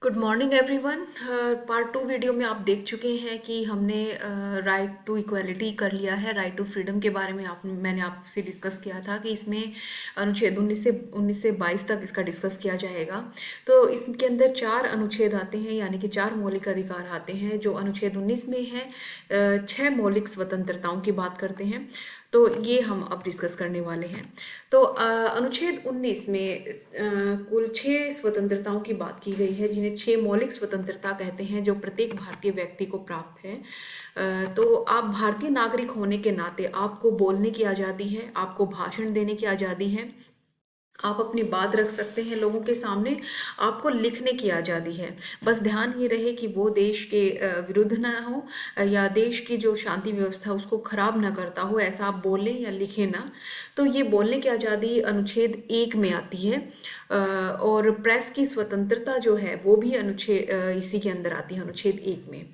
Good morning everyone. Part two video में आप देख चुके हैं कि हमने राइट टू इक्वालिटी कर लिया है। राइट टू फ्रीडम के बारे में मैंने आपसे डिस्कस किया था कि इसमें अनुच्छेद 19 से 22 तक इसका डिस्कस किया जाएगा। तो इसके अंदर 4 अनुच्छेद आते हैं, यानी कि 4 मौलिक अधिकार आते हैं। जो अनुच्छेद 19 में है 6 मौलिक स्वतंत्रताओं की बात करते हैं, तो ये हम अब डिस्कस करने वाले हैं। तो अनुच्छेद 19 में कुल 6 स्वतंत्रताओं की बात की गई है, जिन्हें 6 मौलिक स्वतंत्रता कहते हैं, जो प्रत्येक भारतीय व्यक्ति को प्राप्त है। तो आप भारतीय नागरिक होने के नाते आपको बोलने की आज़ादी है, आपको भाषण देने की आज़ादी है, आप अपनी बात रख सकते हैं लोगों के सामने, आपको लिखने की आज़ादी है। बस ध्यान ये रहे कि वो देश के विरुद्ध ना हो, या देश की जो शांति व्यवस्था उसको खराब ना करता हो, ऐसा आप बोलें या लिखें ना। तो ये बोलने की आज़ादी अनुच्छेद 1 में आती है। और प्रेस की स्वतंत्रता जो है वो भी अनुच्छेद इसी के अंदर आती है, अनुच्छेद 1 में।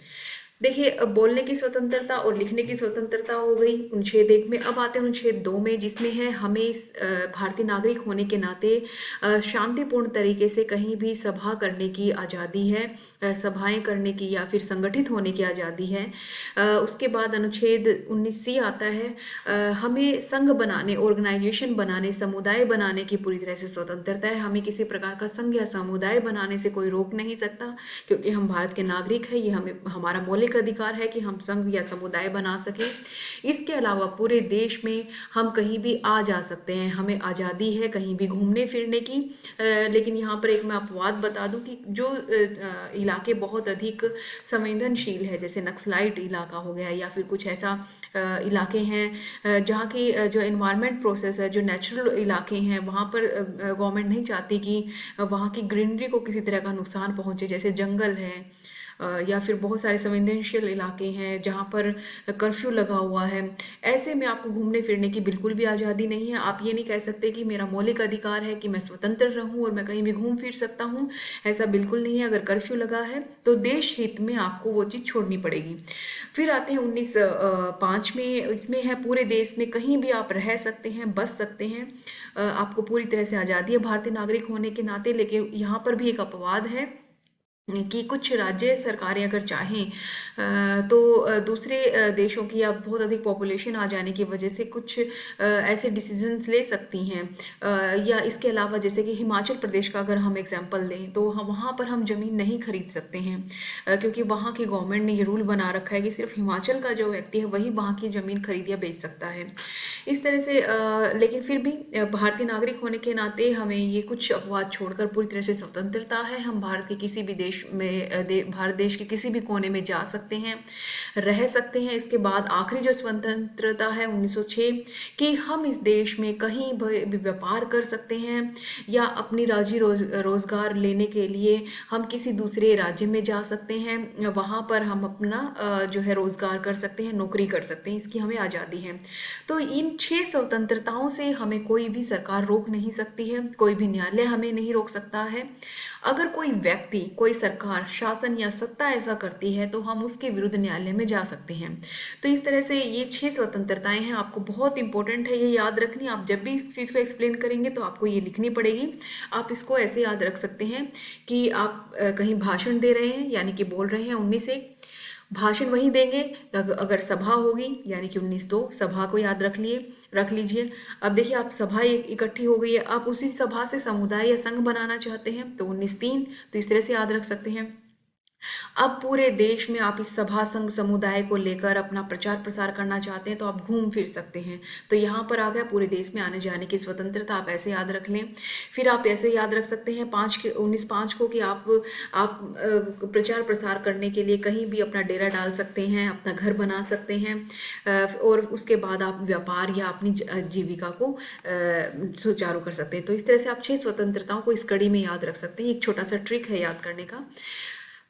देखिए, अब बोलने की स्वतंत्रता और लिखने की स्वतंत्रता हो गई अनुच्छेद 1 में। अब आते हैं अनुच्छेद 2 में, जिसमें है हमें भारतीय नागरिक होने के नाते शांतिपूर्ण तरीके से कहीं भी सभा करने की आज़ादी है, सभाएं करने की या फिर संगठित होने की आज़ादी है। उसके बाद अनुच्छेद 19C आता है। हमें संघ बनाने, ऑर्गेनाइजेशन बनाने, समुदाय बनाने की पूरी तरह से स्वतंत्रता है। हमें किसी प्रकार का संघ या समुदाय बनाने से कोई रोक नहीं सकता, क्योंकि हम भारत के नागरिक हैं। ये हमें हमारा मौलिक अधिकार है कि हम संघ या समुदाय बना सकें। इसके अलावा पूरे देश में हम कहीं भी आ जा सकते हैं, हमें आज़ादी है कहीं भी घूमने फिरने की। लेकिन यहाँ पर एक मैं अपवाद बता दूं कि जो इलाके बहुत अधिक संवेदनशील है, जैसे नक्सलाइट इलाका हो गया, या फिर कुछ ऐसा इलाके हैं जहाँ की जो एनवायरनमेंट प्रोसेस है, जो नेचुरल इलाके हैं, वहाँ पर गवर्नमेंट नहीं चाहती कि वहाँ की ग्रीनरी को किसी तरह का नुकसान पहुँचे, जैसे जंगल है, या फिर बहुत सारे संवेदनशील इलाके हैं जहाँ पर कर्फ्यू लगा हुआ है। ऐसे में आपको घूमने फिरने की बिल्कुल भी आज़ादी नहीं है। आप ये नहीं कह सकते कि मेरा मौलिक अधिकार है कि मैं स्वतंत्र रहूं और मैं कहीं भी घूम फिर सकता हूं। ऐसा बिल्कुल नहीं है। अगर कर्फ्यू लगा है तो देश हित में आपको वो चीज़ छोड़नी पड़ेगी। फिर आते हैं 19(5) में। इसमें है पूरे देश में कहीं भी आप रह सकते हैं, बस सकते हैं, आपको पूरी तरह से आज़ादी है भारतीय नागरिक होने के नाते। लेकिन यहाँ पर भी एक अपवाद है कि कुछ राज्य सरकारें अगर चाहें तो दूसरे देशों की या बहुत अधिक पॉपुलेशन आ जाने की वजह से कुछ ऐसे डिसीजंस ले सकती हैं। या इसके अलावा जैसे कि हिमाचल प्रदेश का अगर हम एग्जांपल लें, तो हम वहाँ पर हम ज़मीन नहीं खरीद सकते हैं, क्योंकि वहाँ की गवर्नमेंट ने ये रूल बना रखा है कि सिर्फ हिमाचल का जो व्यक्ति है वही वहाँ की ज़मीन खरीद या बेच सकता है। इस तरह से लेकिन फिर भी भारतीय नागरिक होने के नाते हमें ये कुछ अपवाद छोड़कर पूरी तरह से स्वतंत्रता है। हम भारत के किसी भी देश में भारत देश के किसी भी कोने में जा सकते हैं, रह सकते हैं। इसके बाद आखिरी जो स्वतंत्रता है 1906 कि हम इस देश में कहीं भी व्यापार कर सकते हैं, या अपनी रोजगार लेने के लिए हम किसी दूसरे राज्य में जा सकते हैं, वहाँ पर हम अपना जो है रोजगार कर सकते हैं, नौकरी कर सकते हैं। इसकी हमें आज़ादी है। तो इन 6 स्वतंत्रताओं से हमें कोई भी सरकार रोक नहीं सकती है, कोई भी न्यायालय हमें नहीं रोक सकता है। अगर कोई व्यक्ति, कोई सरकार, शासन या सत्ता ऐसा करती है तो हम उसके विरुद्ध न्यायालय में जा सकते हैं। तो इस तरह से ये 6 स्वतंत्रताएं हैं। आपको बहुत इंपॉर्टेंट है ये याद रखनी। आप जब भी इस चीज़ को एक्सप्लेन करेंगे तो आपको ये लिखनी पड़ेगी। आप इसको ऐसे याद रख सकते हैं कि आप कहीं भाषण दे रहे हैं, यानी कि बोल रहे हैं 19(1), भाषण वहीं देंगे अगर सभा होगी, यानी कि 19(2), सभा को याद रख लीजिए। अब देखिए, आप सभा इकट्ठी हो गई है, आप उसी सभा से समुदाय या संघ बनाना चाहते हैं तो 19(3), तो इस तरह से याद रख सकते हैं। अब पूरे देश में आप इस सभा संघ समुदाय को लेकर अपना प्रचार प्रसार करना चाहते हैं तो आप घूम फिर सकते हैं। तो यहाँ पर आ गया पूरे देश में आने जाने की स्वतंत्रता। आप ऐसे याद रख लें। फिर आप ऐसे याद रख सकते हैं 19(5) को कि आप प्रचार प्रसार करने के लिए कहीं भी अपना डेरा डाल सकते हैं, अपना घर बना सकते हैं, और उसके बाद आप व्यापार या अपनी जीविका को सुचारू कर सकते हैं। तो इस तरह से आप 6 स्वतंत्रताओं को इस कड़ी में याद रख सकते हैं। एक छोटा सा ट्रिक है याद करने का।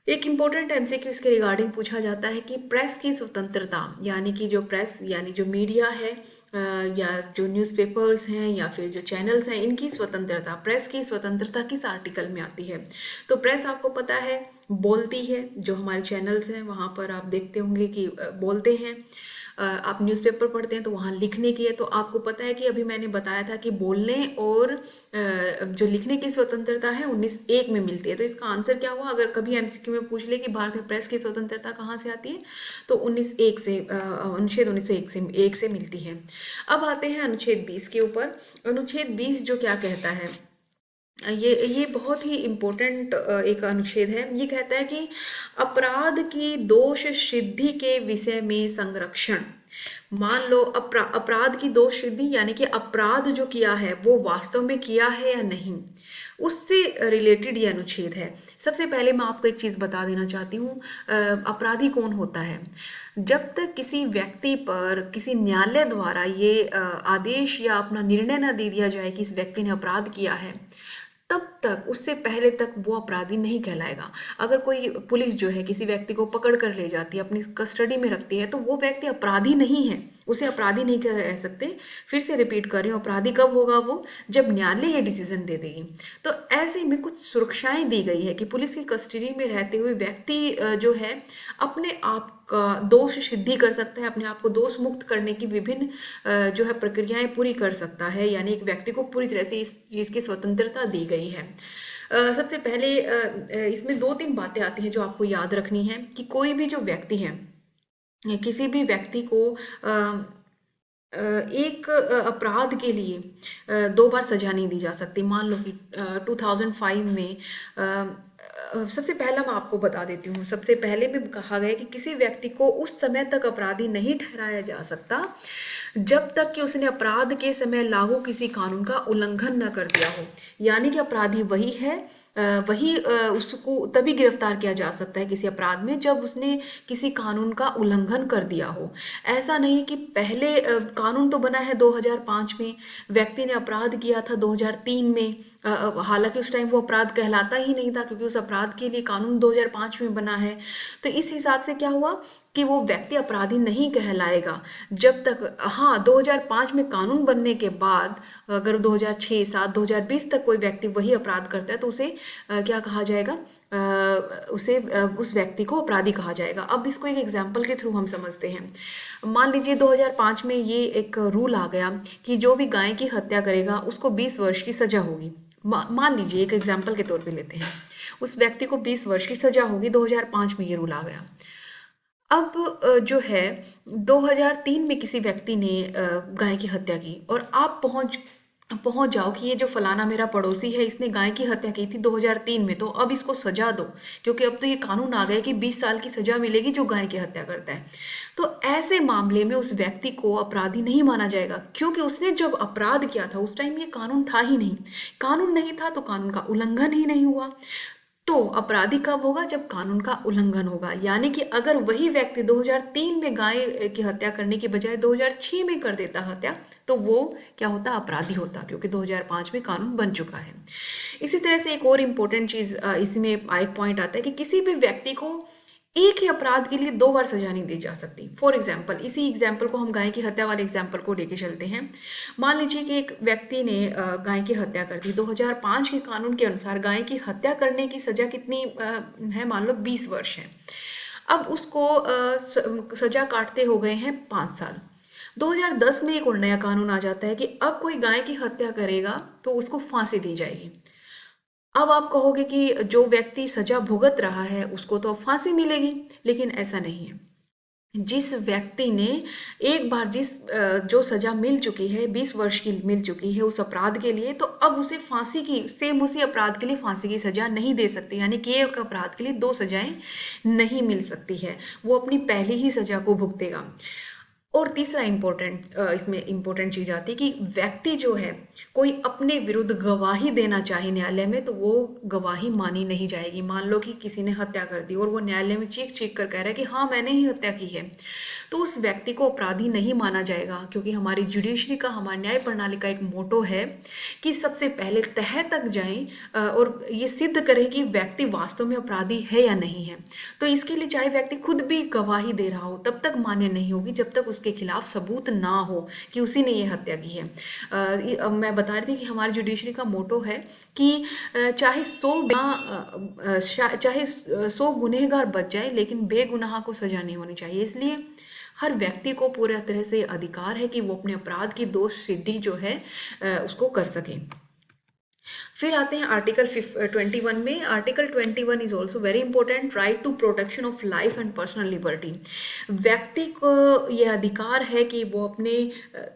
एक इम्पोर्टेंट एमसीक्यू इसके रिगार्डिंग पूछा जाता है कि प्रेस की स्वतंत्रता, यानी कि जो प्रेस यानी जो मीडिया है, या जो न्यूज़पेपर्स हैं या फिर जो चैनल्स हैं, इनकी स्वतंत्रता, प्रेस की स्वतंत्रता किस आर्टिकल में आती है? तो प्रेस आपको पता है बोलती है, जो हमारे चैनल्स हैं वहाँ पर आप देखते होंगे कि बोलते हैं। आप न्यूज़पेपर पढ़ते हैं तो वहाँ लिखने की है। तो आपको पता है कि अभी मैंने बताया था कि बोलने और जो लिखने की स्वतंत्रता है 19(1) में मिलती है। तो इसका आंसर क्या हुआ? अगर कभी एमसीक्यू में पूछ ले कि भारत में प्रेस की स्वतंत्रता कहाँ से आती है, तो 19(1) से, अनुच्छेद 1901 से मिलती है। अब आते हैं अनुच्छेद 20 के ऊपर। अनुच्छेद 20 जो क्या कहता है, ये बहुत ही इम्पोर्टेंट एक अनुच्छेद है। ये कहता है कि अपराध की दोष सिद्धि के विषय में संरक्षण। मान लो अपराध की दोष सिद्धि, यानी कि अपराध जो किया है वो वास्तव में किया है या नहीं, उससे रिलेटेड ये अनुच्छेद है। सबसे पहले मैं आपको एक चीज़ बता देना चाहती हूँ, अपराधी कौन होता है। जब तक किसी व्यक्ति पर किसी न्यायालय द्वारा ये आदेश या अपना निर्णय न दे दिया जाए कि इस व्यक्ति ने अपराध किया है, तब तक, उससे पहले तक वो अपराधी नहीं कहलाएगा। अगर कोई पुलिस जो है किसी व्यक्ति को पकड़ कर ले जाती है, अपनी कस्टडी में रखती है, तो वो व्यक्ति अपराधी नहीं है, उसे अपराधी नहीं कह सकते। फिर से रिपीट कर रही हूँ, अपराधी कब होगा वो, जब न्यायालय ये डिसीजन दे देगी। तो ऐसे में कुछ सुरक्षाएं दी गई है कि पुलिस की कस्टडी में रहते हुए व्यक्ति जो है अपने आप का दोष सिद्धि कर सकता है, अपने आप को दोष मुक्त करने की विभिन्न जो है प्रक्रियाएं पूरी कर सकता है। यानी एक व्यक्ति को पूरी तरह से इस चीज़ की स्वतंत्रता दी गई है। सबसे पहले इसमें 2-3 बातें आती हैं जो आपको याद रखनी है कि कोई भी जो व्यक्ति है, किसी भी व्यक्ति को एक अपराध के लिए 2 बार सज़ा नहीं दी जा सकती। मान लो कि 2005 में सबसे पहला मैं आपको बता देती हूँ। सबसे पहले में कहा गया कि किसी व्यक्ति को उस समय तक अपराधी नहीं ठहराया जा सकता जब तक कि उसने अपराध के समय लागू किसी कानून का उल्लंघन न कर दिया हो। यानी कि अपराधी वही है, उसको तभी गिरफ्तार किया जा सकता है किसी अपराध में जब उसने किसी कानून का उल्लंघन कर दिया हो। ऐसा नहीं कि पहले कानून तो बना है 2005 में, व्यक्ति ने अपराध किया था 2003 में, हालांकि उस टाइम वो अपराध कहलाता ही नहीं था क्योंकि उस अपराध के लिए कानून 2005 में बना है। तो इस हिसाब से क्या हुआ कि वो व्यक्ति अपराधी नहीं कहलाएगा जब तक, हाँ, 2005 में कानून बनने के बाद अगर 2006, 7, 2020 तक कोई व्यक्ति वही अपराध करता है तो उसे क्या कहा जाएगा, उस व्यक्ति को अपराधी कहा जाएगा। अब इसको एक एग्जाम्पल के थ्रू हम समझते हैं। मान लीजिए 2005 में ये एक रूल आ गया कि जो भी गाय की हत्या करेगा उसको 20 वर्ष की सजा होगी। मान लीजिए, एक एग्जाम्पल के तौर पे लेते हैं, उस व्यक्ति को 20 वर्ष की सजा होगी। 2005 में ये रूल आ गया। अब जो है 2003 में किसी व्यक्ति ने गाय की हत्या की और आप पहुंच जाओ कि ये जो फलाना मेरा पड़ोसी है इसने गाय की हत्या की थी 2003 में, तो अब इसको सजा दो, क्योंकि अब तो ये कानून आ गया कि 20 साल की सजा मिलेगी जो गाय की हत्या करता है। तो ऐसे मामले में उस व्यक्ति को अपराधी नहीं माना जाएगा, क्योंकि उसने जब अपराध किया था उस टाइम ये कानून था ही नहीं। कानून नहीं था तो कानून का उल्लंघन ही नहीं हुआ। तो अपराधी कब होगा, जब कानून का उल्लंघन होगा। यानी कि अगर वही व्यक्ति 2003 में गाय की हत्या करने की बजाय 2006 में कर देता हत्या, तो वो क्या होता, अपराधी होता, क्योंकि 2005 में कानून बन चुका है। इसी तरह से एक और इम्पोर्टेंट चीज़ इसमें एक पॉइंट आता है कि किसी भी व्यक्ति को एक ही अपराध के लिए 2 बार सजा नहीं दी जा सकती। फॉर एग्जाम्पल, इसी एग्जाम्पल को हम गाय की हत्या वाले एग्जाम्पल को लेके चलते हैं। मान लीजिए कि एक व्यक्ति ने गाय की हत्या कर दी। 2005 के कानून के अनुसार गाय की हत्या करने की सजा कितनी है, मान लो 20 वर्ष है। अब उसको सजा काटते हो गए हैं 5 साल। 2010 में एक और नया कानून आ जाता है कि अब कोई गाय की हत्या करेगा तो उसको फांसी दी जाएगी। अब आप कहोगे कि जो व्यक्ति सजा भुगत रहा है उसको तो फांसी मिलेगी, लेकिन ऐसा नहीं है। जिस व्यक्ति ने एक बार जो सजा मिल चुकी है, 20 वर्ष की मिल चुकी है उस अपराध के लिए, तो अब उसे फांसी की, सेम उसी अपराध के लिए फांसी की सजा नहीं दे सकती। यानी कि एक अपराध के लिए 2 सजाएं नहीं मिल सकती है, वो अपनी पहली ही सजा को भुगतेगा। और तीसरा इसमें इम्पोर्टेंट चीज़ आती है कि व्यक्ति जो है कोई अपने विरुद्ध गवाही देना चाहे न्यायालय में, तो वो गवाही मानी नहीं जाएगी। मान लो कि किसी ने हत्या कर दी और वो न्यायालय में चीख चीख कर कह रहा है कि हाँ मैंने ही हत्या की है, तो उस व्यक्ति को अपराधी नहीं माना जाएगा। क्योंकि हमारी जुडिशरी का, हमारी न्याय प्रणाली का एक मोटो है कि सबसे पहले तह तक जाएं और ये सिद्ध करें कि व्यक्ति वास्तव में अपराधी है या नहीं है। तो इसके लिए चाहे व्यक्ति खुद भी गवाही दे रहा हो तब तक मान्य नहीं होगी जब तक उसके खिलाफ सबूत ना हो कि उसी ने ये हत्या की है। मैं बता रही थी कि हमारी जुडिशरी का मोटो है कि चाहे 100 गुनहगार बच जाए लेकिन बेगुनाह को सजा नहीं होनी चाहिए। इसलिए हर व्यक्ति को पूरे तरह से अधिकार है कि वो अपने अपराध की दोष सिद्धि जो है उसको कर सके। फिर आते हैं आर्टिकल 21 में। Article 21 is also very important, right to protection of life and personal liberty. व्यक्ति को यह अधिकार है कि वो अपने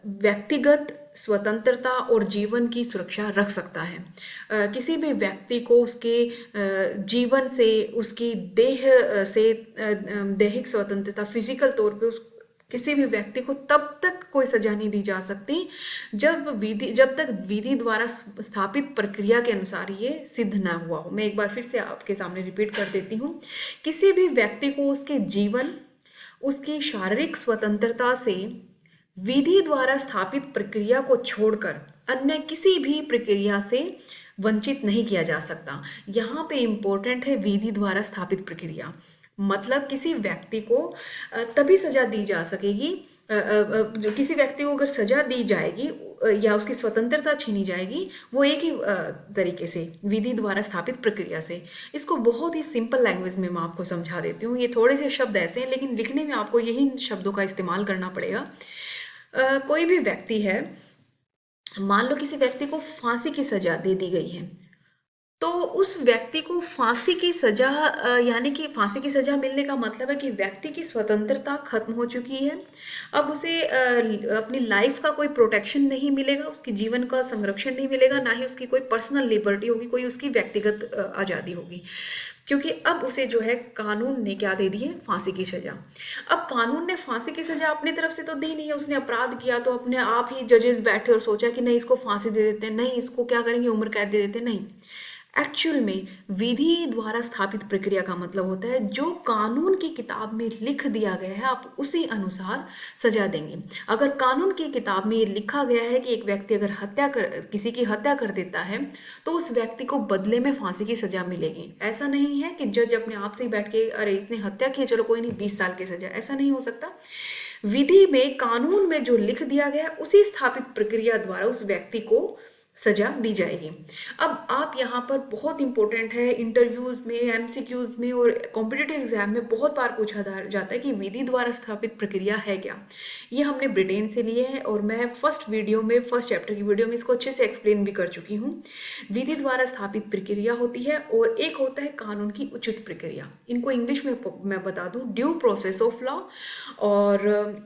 व्यक्तिगत स्वतंत्रता और जीवन की सुरक्षा रख सकता है। किसी भी व्यक्ति को उसके जीवन से, उसकी दैहिक स्वतंत्रता, फिजिकल तौर पे उस किसी भी व्यक्ति को तब तक कोई सजा नहीं दी जा सकती जब तक विधि द्वारा स्थापित प्रक्रिया के अनुसार ये सिद्ध ना हुआ हो। मैं एक बार फिर से आपके सामने रिपीट कर देती हूँ। किसी भी व्यक्ति को उसके जीवन, उसकी शारीरिक स्वतंत्रता से विधि द्वारा स्थापित प्रक्रिया को छोड़कर अन्य किसी भी प्रक्रिया से वंचित नहीं किया जा सकता। यहाँ पे इम्पोर्टेंट है विधि द्वारा स्थापित प्रक्रिया, मतलब किसी व्यक्ति को तभी सजा दी जा सकेगी, जो किसी व्यक्ति को अगर सजा दी जाएगी या उसकी स्वतंत्रता छीनी जाएगी, वो एक ही तरीके से विधि द्वारा स्थापित प्रक्रिया से। इसको बहुत ही सिंपल लैंग्वेज में मैं आपको समझा देती हूँ। ये थोड़े से शब्द ऐसे हैं लेकिन लिखने में आपको यही शब्दों का इस्तेमाल करना पड़ेगा। कोई भी व्यक्ति है, मान लो किसी व्यक्ति को फांसी की सजा दे दी गई है, तो उस व्यक्ति को फांसी की सजा यानी कि फांसी की सजा मिलने का मतलब है कि व्यक्ति की स्वतंत्रता खत्म हो चुकी है। अब उसे अपनी लाइफ का कोई प्रोटेक्शन नहीं मिलेगा, उसके जीवन का संरक्षण नहीं मिलेगा, ना ही उसकी कोई पर्सनल लिबर्टी होगी, कोई उसकी व्यक्तिगत आज़ादी होगी, क्योंकि अब उसे जो है कानून ने क्या दे दी है, फांसी की सजा। अब कानून ने फांसी की सजा अपनी तरफ से तो दी नहीं है, उसने अपराध किया तो अपने आप ही जजेस बैठे और सोचा कि नहीं इसको फांसी दे देते हैं, नहीं इसको क्या करेंगे, उम्र कैद दे देते हैं। नहीं, एक्चुअल में विधि द्वारा स्थापित प्रक्रिया का मतलब होता है जो कानून की किताब में लिख दिया गया है आप उसी अनुसार सजा देंगे। अगर कानून की किताब में ये लिखा गया है कि एक व्यक्ति अगर किसी की हत्या कर देता है तो उस व्यक्ति को बदले में फांसी की सजा मिलेगी। ऐसा नहीं है कि जज अपने आप से ही बैठ के अरे इसने हत्या की चलो कोई नहीं 20 साल की सजा, ऐसा नहीं हो सकता। विधि में, कानून में जो लिख दिया गया उसी स्थापित प्रक्रिया द्वारा उस व्यक्ति को सजा दी जाएगी। अब आप यहाँ पर बहुत इंपॉर्टेंट है, इंटरव्यूज में, एमसीक्यूज में और कॉम्पिटिटिव एग्जाम में बहुत बार पूछा जाता है कि विधि द्वारा स्थापित प्रक्रिया है क्या। ये हमने ब्रिटेन से लिए हैं और मैं फर्स्ट चैप्टर की वीडियो में इसको अच्छे से एक्सप्लेन भी कर चुकी हूँ। विधि द्वारा स्थापित प्रक्रिया होती है और एक होता है कानून की उचित प्रक्रिया। इनको इंग्लिश में मैं बता दूँ, ड्यू प्रोसेस ऑफ लॉ और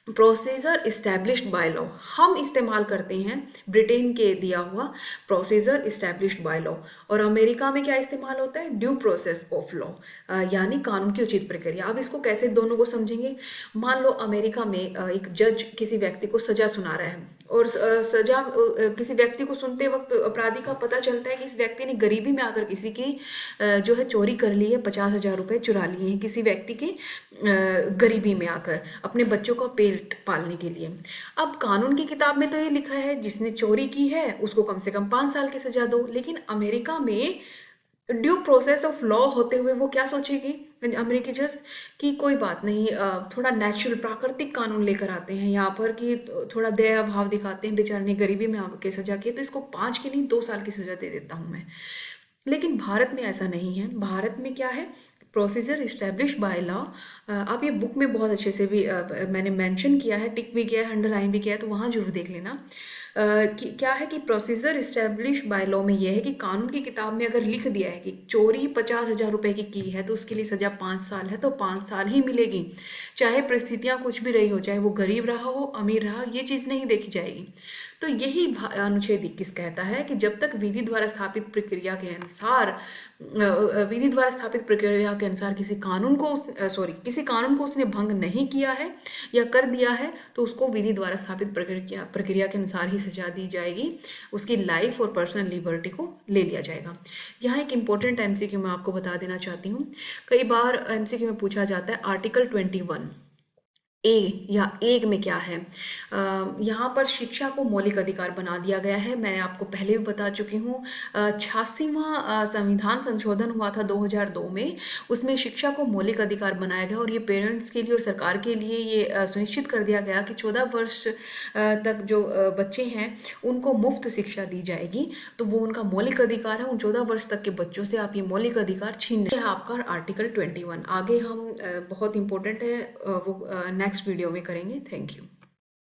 प्रोसीजर इस्टेब्लिश्ड बाय लॉ। हम इस्तेमाल करते हैं ब्रिटेन के दिया हुआ प्रोसीजर इस्टेब्लिश्ड बाय लॉ, और अमेरिका में क्या इस्तेमाल होता है, ड्यू प्रोसेस ऑफ लॉ, यानी कानून की उचित प्रक्रिया। अब इसको कैसे दोनों को समझेंगे। मान लो अमेरिका में एक जज किसी व्यक्ति को सजा सुना रहा है और सजा किसी व्यक्ति को सुनते वक्त अपराधी का पता चलता है कि इस व्यक्ति ने गरीबी में आकर किसी की जो है चोरी कर ली है, 50,000 रुपये चुरा लिए हैं किसी व्यक्ति के गरीबी में आकर अपने बच्चों का पेट पालने के लिए। अब कानून की किताब में तो ये लिखा है जिसने चोरी की है उसको कम से कम 5 साल की सजा दो, लेकिन अमेरिका में ड्यू प्रोसेस ऑफ लॉ होते हुए वो क्या सोचेगी अमेरिकी जज कि कोई बात नहीं, थोड़ा नेचुरल प्राकृतिक कानून लेकर आते हैं यहाँ पर कि थोड़ा दया भाव दिखाते हैं, बेचारे ने गरीबी में आके सजा की तो इसको 5 की नहीं 2 साल की सजा दे देता हूँ मैं। लेकिन भारत में ऐसा नहीं है। भारत में क्या है, प्रोसीजर इस्टेब्लिश बाय लॉ। आप ये बुक में बहुत अच्छे से भी मैंने मेंशन किया है, टिक भी किया है, अंडरलाइन भी किया है, तो वहाँ जरूर देख लेना। क्या है कि प्रोसीजर इस्टेब्लिश बाय लॉ में यह है कि कानून की किताब में अगर लिख दिया है कि चोरी 50,000 रुपये की है तो उसके लिए सजा 5 साल है तो 5 साल ही मिलेगी, चाहे परिस्थितियाँ कुछ भी रही हो, चाहे वो गरीब रहा हो अमीर रहा, ये चीज़ नहीं देखी जाएगी। तो यही अनुच्छेद 21 कहता है कि जब तक विधि द्वारा स्थापित प्रक्रिया के अनुसार किसी कानून को उसने भंग नहीं किया है या कर दिया है तो उसको विधि द्वारा स्थापित प्रक्रिया के अनुसार ही सजा दी जाएगी, उसकी लाइफ और पर्सनल लिबर्टी को ले लिया जाएगा। यहाँ एक इंपॉर्टेंट एमसीक्यू मैं आपको बता देना चाहती हूँ। कई बार एमसीक्यू में पूछा जाता है आर्टिकल 21 ए या एक में क्या है। यहाँ पर शिक्षा को मौलिक अधिकार बना दिया गया है। मैं आपको पहले भी बता चुकी हूँ। 86वां संविधान संशोधन हुआ था 2002 में। उसमें शिक्षा को मौलिक अधिकार बनाया गया और ये पेरेंट्स के लिए और सरकार के लिए ये सुनिश्चित कर दिया गया कि 14 वर्ष तक जो बच्चे हैं उनको मुफ्त शिक्षा दी जाएगी। तो वो उनका मौलिक अधिकार है। उन 14 वर्ष तक के बच्चों से आप ये मौलिक अधिकार छीन रहे हैं। आपका आर्टिकल 21 आगे हम बहुत इंपॉर्टेंट है वो नेक्स्ट वीडियो में करेंगे। Thank you.